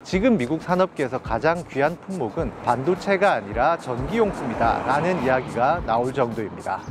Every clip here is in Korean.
지금 미국 산업계에서 가장 귀한 품목은 반도체가 아니라 전기용품이다 라는 이야기가 나올 정도입니다.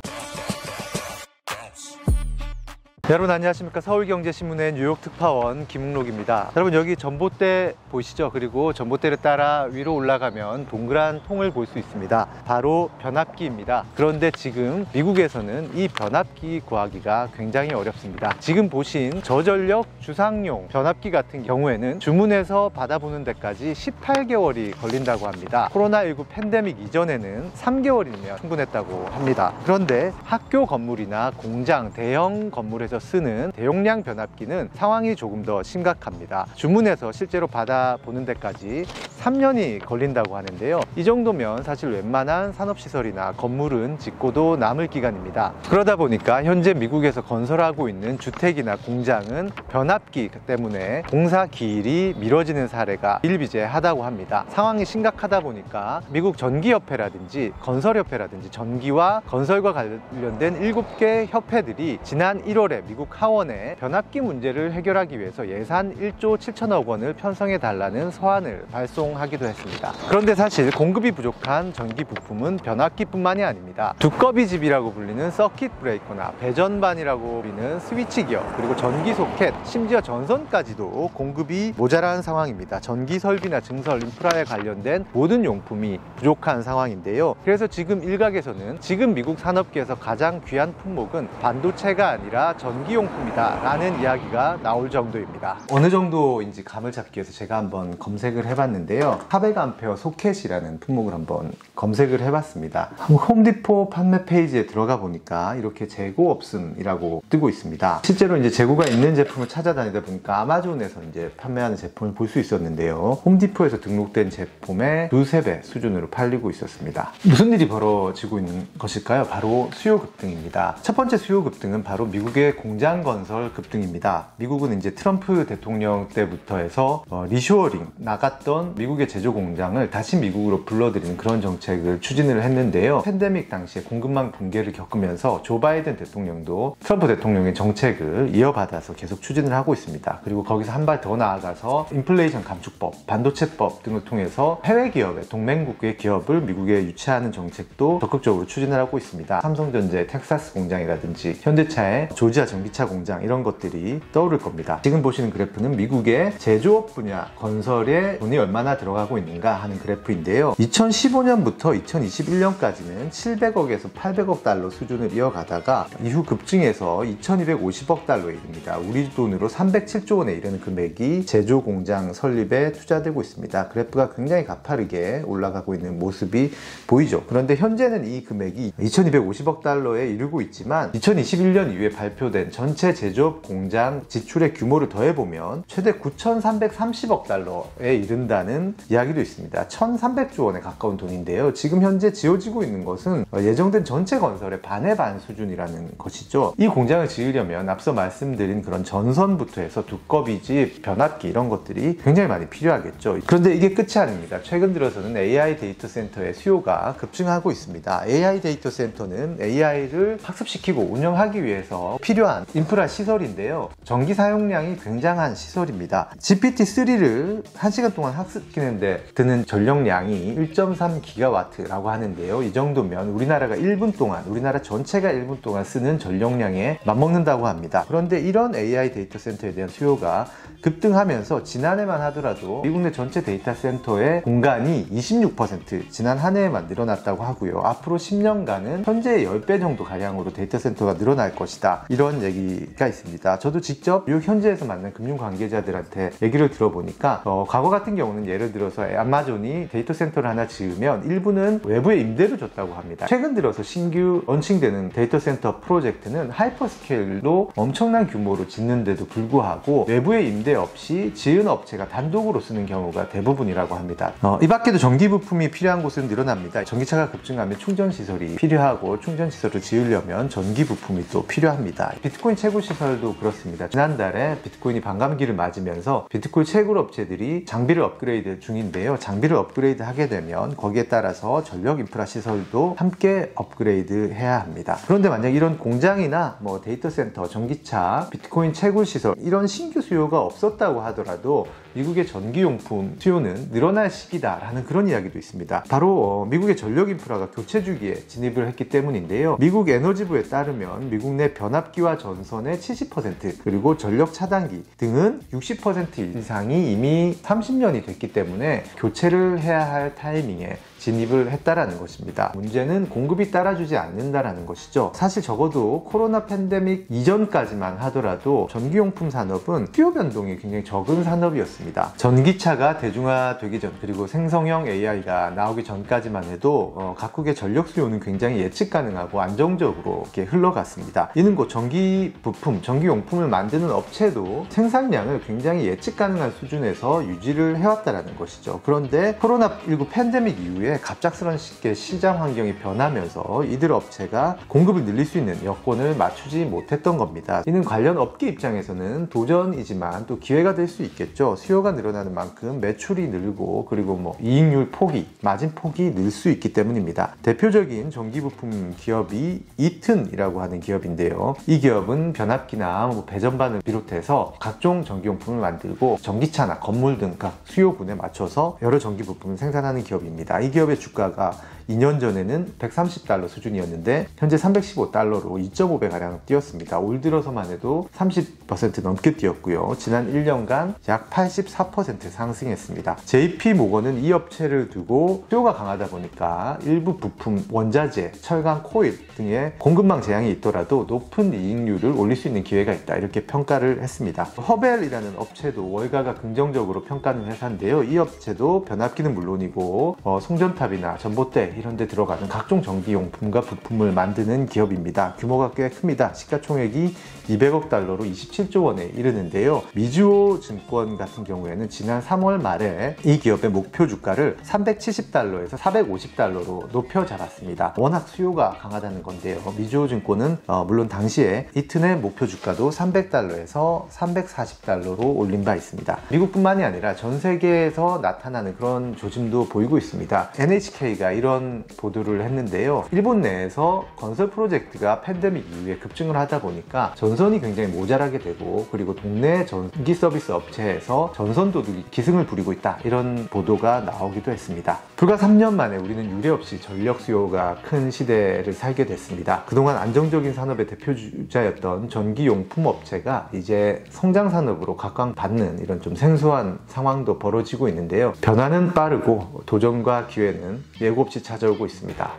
여러분 안녕하십니까. 서울경제신문의 뉴욕 특파원 김웅록입니다. 여러분 여기 전봇대 보이시죠? 그리고 전봇대를 따라 위로 올라가면 동그란 통을 볼 수 있습니다. 바로 변압기입니다. 그런데 지금 미국에서는 이 변압기 구하기가 굉장히 어렵습니다. 지금 보신 저전력 주상용 변압기 같은 경우에는 주문해서 받아보는 데까지 18개월이 걸린다고 합니다. 코로나19 팬데믹 이전에는 3개월이면 충분했다고 합니다. 그런데 학교 건물이나 공장, 대형 건물에서 쓰는 대용량 변압기는 상황이 조금 더 심각합니다. 주문해서 실제로 받아보는 데까지 3년이 걸린다고 하는데요. 이 정도면 사실 웬만한 산업시설이나 건물은 짓고도 남을 기간입니다. 그러다 보니까 현재 미국에서 건설하고 있는 주택이나 공장은 변압기 때문에 공사 기일이 미뤄지는 사례가 일비재하다고 합니다. 상황이 심각하다 보니까 미국 전기협회라든지 건설협회라든지 전기와 건설과 관련된 7개 협회들이 지난 1월에 미국 하원에 변압기 문제를 해결하기 위해서 예산 1조 7천억 원을 편성해 달라는 서한을 발송하기도 했습니다. 그런데 사실 공급이 부족한 전기 부품은 변압기뿐만이 아닙니다. 두꺼비집이라고 불리는 서킷 브레이커나 배전반이라고 불리는 스위치 기어, 그리고 전기 소켓, 심지어 전선까지도 공급이 모자란 상황입니다. 전기 설비나 증설, 인프라에 관련된 모든 용품이 부족한 상황인데요. 그래서 지금 일각에서는 지금 미국 산업계에서 가장 귀한 품목은 반도체가 아니라 전기용품이다 라는 이야기가 나올 정도입니다. 어느 정도인지 감을 잡기 위해서 제가 한번 검색을 해봤는데요. 400A 소켓이라는 품목을 한번 검색을 해봤습니다. 홈디포 판매 페이지에 들어가 보니까 이렇게 재고 없음이라고 뜨고 있습니다. 실제로 이제 재고가 있는 제품을 찾아다니다 보니까 아마존에서 이제 판매하는 제품을 볼 수 있었는데요. 홈디포에서 등록된 제품의 두세 배 수준으로 팔리고 있었습니다. 무슨 일이 벌어지고 있는 것일까요? 바로 수요 급등입니다. 첫 번째 수요 급등은 바로 미국의 공장 건설 급등입니다. 미국은 이제 트럼프 대통령 때부터 해서 리쇼어링 나갔던 미국의 제조 공장을 다시 미국으로 불러들이는 그런 정책을 추진을 했는데요. 팬데믹 당시에 공급망 붕괴를 겪으면서 조 바이든 대통령도 트럼프 대통령의 정책을 이어받아서 계속 추진을 하고 있습니다. 그리고 거기서 한 발 더 나아가서 인플레이션 감축법, 반도체법 등을 통해서 해외 기업의 동맹국의 기업을 미국에 유치하는 정책도 적극적으로 추진을 하고 있습니다. 삼성전자의 텍사스 공장이라든지 현대차의 조지아 전기차 공장, 이런 것들이 떠오를 겁니다. 지금 보시는 그래프는 미국의 제조업 분야 건설에 돈이 얼마나 들어가고 있는가 하는 그래프인데요. 2015년부터 2021년까지는 700억에서 800억 달러 수준을 이어가다가 이후 급증해서 2250억 달러에 이릅니다. 우리 돈으로 307조 원에 이르는 금액이 제조 공장 설립에 투자되고 있습니다. 그래프가 굉장히 가파르게 올라가고 있는 모습이 보이죠. 그런데 현재는 이 금액이 2250억 달러에 이르고 있지만 2021년 이후에 발표된 전체 제조업 공장 지출의 규모를 더해보면 최대 9,330억 달러에 이른다는 이야기도 있습니다. 1,300조 원에 가까운 돈인데요. 지금 현재 지어지고 있는 것은 예정된 전체 건설의 반의 반 수준이라는 것이죠. 이 공장을 지으려면 앞서 말씀드린 그런 전선부터 해서 두꺼비집, 변압기 이런 것들이 굉장히 많이 필요하겠죠. 그런데 이게 끝이 아닙니다. 최근 들어서는 AI 데이터 센터의 수요가 급증하고 있습니다. AI 데이터 센터는 AI를 학습시키고 운영하기 위해서 필요한 인프라 시설인데요. 전기 사용량이 굉장한 시설입니다. GPT-3를 1시간 동안 학습시키는데 드는 전력량이 1.3GW라고 하는데요. 이 정도면 우리나라가 1분 동안, 우리나라 전체가 1분 동안 쓰는 전력량에 맞먹는다고 합니다. 그런데 이런 AI 데이터 센터에 대한 수요가 급등하면서 지난해만 하더라도 미국 내 전체 데이터 센터의 공간이 26% 지난 한 해에만 늘어났다고 하고요. 앞으로 10년간은 현재의 10배 정도 가량으로 데이터 센터가 늘어날 것이다, 이런 얘기가 있습니다. 저도 직접 미국 현지에서 만난 금융 관계자들한테 얘기를 들어보니까 과거 같은 경우는 예를 들어서 아마존이 데이터 센터를 하나 지으면 일부는 외부에 임대를 줬다고 합니다. 최근 들어서 신규 런칭되는 데이터 센터 프로젝트는 하이퍼스케일로 엄청난 규모로 짓는데도 불구하고 외부의 임대 없이 지은 업체가 단독으로 쓰는 경우가 대부분이라고 합니다. 이 밖에도 전기 부품이 필요한 곳은 늘어납니다. 전기차가 급증하면 충전시설이 필요하고 충전시설을 지으려면 전기 부품이 또 필요합니다. 비트코인 채굴 시설도 그렇습니다. 지난달에 비트코인이 반감기를 맞으면서 비트코인 채굴 업체들이 장비를 업그레이드 중인데요. 장비를 업그레이드 하게 되면 거기에 따라서 전력 인프라 시설도 함께 업그레이드 해야 합니다. 그런데 만약 이런 공장이나 데이터 센터, 전기차, 비트코인 채굴 시설 이런 신규 수요가 없었다고 하더라도 미국의 전기용품 수요는 늘어날 시기다라는 그런 이야기도 있습니다. 바로 미국의 전력 인프라가 교체 주기에 진입을 했기 때문인데요. 미국 에너지부에 따르면 미국 내 변압기와 전선의 70% 그리고 전력 차단기 등은 60% 이상이 이미 30년이 됐기 때문에 교체를 해야 할 타이밍에 진입을 했다라는 것입니다. 문제는 공급이 따라주지 않는다라는 것이죠. 사실 적어도 코로나 팬데믹 이전까지만 하더라도 전기용품 산업은 수요 변동이 굉장히 적은 산업이었습니다. 전기차가 대중화되기 전 그리고 생성형 AI가 나오기 전까지만 해도 각국의 전력 수요는 굉장히 예측 가능하고 안정적으로 이렇게 흘러갔습니다. 이는 곧 전기 부품, 전기용품을 만드는 업체도 생산량을 굉장히 예측 가능한 수준에서 유지를 해왔다라는 것이죠. 그런데 코로나19 팬데믹 이후에 갑작스럽게 시장 환경이 변하면서 이들 업체가 공급을 늘릴 수 있는 여건을 맞추지 못했던 겁니다. 이는 관련 업계 입장에서는 도전이지만 또 기회가 될 수 있겠죠. 수요가 늘어나는 만큼 매출이 늘고 그리고 이익률 폭이, 마진 폭이 늘 수 있기 때문입니다. 대표적인 전기부품 기업이 이튼이라고 하는 기업인데요. 이 기업은 변압기나 배전반을 비롯해서 각종 전기용품을 만들고 전기차나 건물 등 각 수요군에 맞춰서 여러 전기부품을 생산하는 기업입니다. 이 기업의 주가가 2년 전에는 130달러 수준이었는데 현재 315달러로 2.5배 가량 뛰었습니다. 올 들어서만 해도 30% 넘게 뛰었고요. 지난 1년간 약 84% 상승했습니다. JP모건은 이 업체를 두고 수요가 강하다 보니까 일부 부품, 원자재, 철강, 코일 등의 공급망 재앙이 있더라도 높은 이익률을 올릴 수 있는 기회가 있다 이렇게 평가를 했습니다. 허벨이라는 업체도 월가가 긍정적으로 평가하는 회사인데요. 이 업체도 변압기는 물론이고 송전탑이나 전봇대 이런 데 들어가는 각종 전기용품과 부품을 만드는 기업입니다. 규모가 꽤 큽니다. 시가총액이 200억 달러로 27조 원에 이르는데요. 미주호 증권 같은 경우에는 지난 3월 말에 이 기업의 목표 주가를 370달러에서 450달러로 높여 잡았습니다. 워낙 수요가 강하다는 건데요. 미주호 증권은 물론 당시에 이튼의 목표 주가도 300달러에서 340달러로 올린 바 있습니다. 미국뿐만이 아니라 전 세계에서 나타나는 그런 조짐도 보이고 있습니다. NHK가 이런 보도를 했는데요. 일본 내에서 건설 프로젝트가 팬데믹 이후에 급증을 하다 보니까 전선이 굉장히 모자라게 되고 그리고 동네 전기 서비스 업체에서 전선 도둑이 기승을 부리고 있다 이런 보도가 나오기도 했습니다. 불과 3년 만에 우리는 유례 없이 전력 수요가 큰 시대를 살게 됐습니다. 그동안 안정적인 산업의 대표주자였던 전기용품 업체가 이제 성장 산업으로 각광받는 이런 좀 생소한 상황도 벌어지고 있는데요. 변화는 빠르고 도전과 기회는 예고 없이 찾아오고 있습니다.